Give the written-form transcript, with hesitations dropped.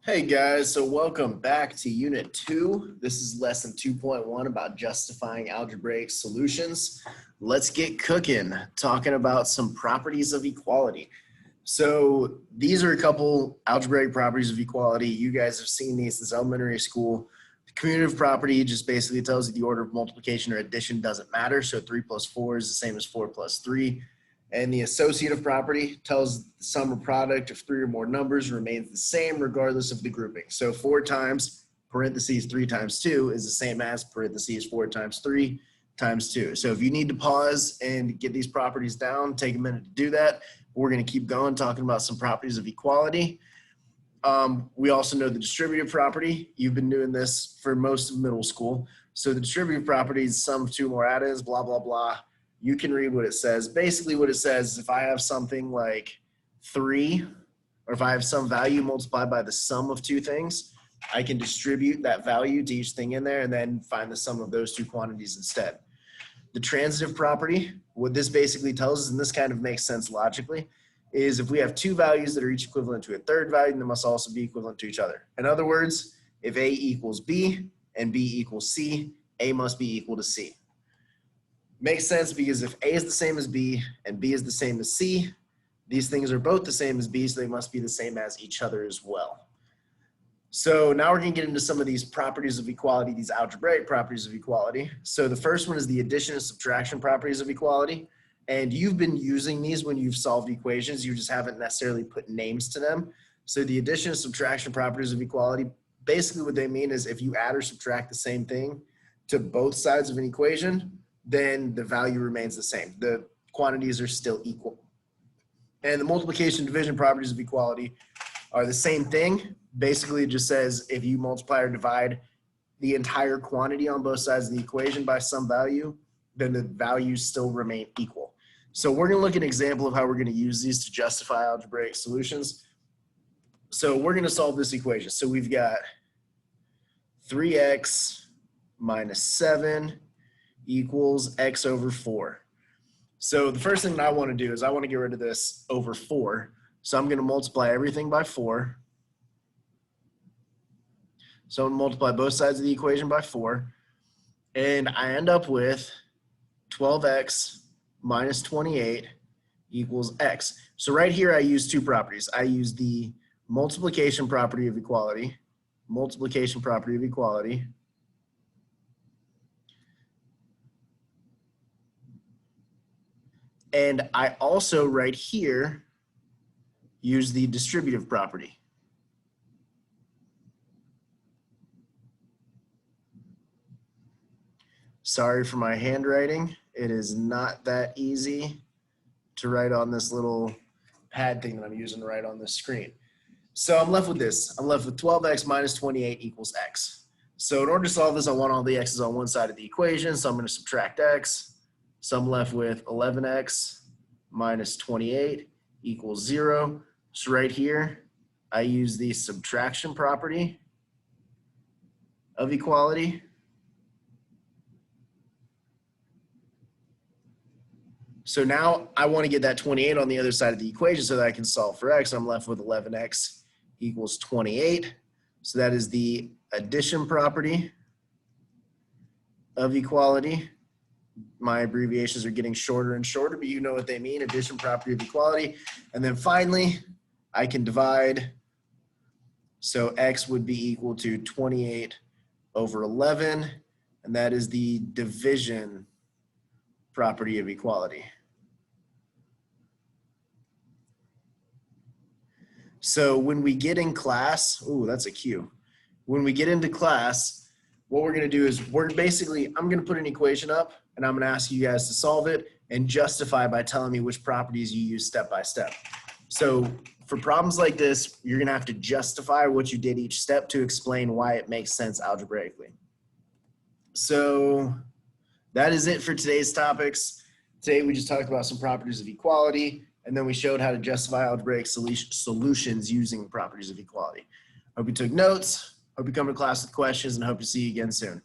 Hey guys, so welcome back to Unit 2. This is Lesson 2.1 about justifying algebraic solutions. Let's get cooking, talking about some properties of equality. So these are a couple algebraic properties of equality. You guys have seen these since elementary school. The commutative property just basically tells you the order of multiplication or addition doesn't matter. So 3 plus 4 is the same as 4 plus 3. And the associative property tells the sum or product of 3 or more numbers remains the same regardless of the grouping. So 4 times parentheses 3 times 2 is the same as parentheses 4 times 3 times 2. So if you need to pause and get these properties down, take a minute to do that. We're going to keep going talking about some properties of equality. We also know the distributive property. You've been doing this for most of middle school. So the distributive property is sum of 2 or more addends, blah, blah, blah. You can read what it says. Basically what it says is if I have something like 3, or if I have some value multiplied by the sum of 2 things, I can distribute that value to each thing in there and then find the sum of those 2 quantities instead. The transitive property, what this basically tells us, and this kind of makes sense logically, is if we have 2 values that are each equivalent to a third value, then they must also be equivalent to each other. In other words, if A equals B and B equals C, A must be equal to C. Makes sense because if A is the same as B and B is the same as C, these things are both the same as B, so they must be the same as each other as well. So now we're going to get into some of these properties of equality, these algebraic properties of equality. So the first one is the addition and subtraction properties of equality. And you've been using these when you've solved equations. You just haven't necessarily put names to them. So the addition and subtraction properties of equality, basically what they mean is if you add or subtract the same thing to both sides of an equation, then the value remains the same. The quantities are still equal. And the multiplication and division properties of equality are the same thing. Basically, it just says if you multiply or divide the entire quantity on both sides of the equation by some value, then the values still remain equal. So we're going to look at an example of how we're going to use these to justify algebraic solutions. So we're going to solve this equation. So we've got 3x minus 7 equals x over 4. So the first thing that I want to do is I want to get rid of this over 4. So I'm going to multiply everything by 4. So I'm going to multiply both sides of the equation by 4. And I end up with 12x minus 28 equals x. So right here I use 2 properties. I use the multiplication property of equality, and I also right here use the distributive property. Sorry for my handwriting. It is not that easy to write on this little pad thing that I'm using to write on this screen. So I'm left with this. I'm left with 12x minus 28 equals x. So in order to solve this, I want all the x's on one side of the equation. So I'm going to subtract x. So I'm left with 11x minus 28 equals 0. So right here, I use the subtraction property of equality. So now I want to get that 28 on the other side of the equation so that I can solve for x. I'm left with 11x equals 28. So that is the addition property of equality. My abbreviations are getting shorter and shorter, but you know what they mean, addition property of equality. And then finally, I can divide. So x would be equal to 28 over 11, and that is the division property of equality. So when we get in class, ooh, that's a cue. When we get into class, what we're going to do is I'm going to put an equation up and I'm going to ask you guys to solve it and justify by telling me which properties you use step by step. So for problems like this, you're going to have to justify what you did each step to explain why it makes sense algebraically. So that is it for today's topics. Today we just talked about some properties of equality, and then we showed how to justify algebraic solutions using properties of equality. Hope you took notes, hope you come to class with questions, and hope to see you again soon.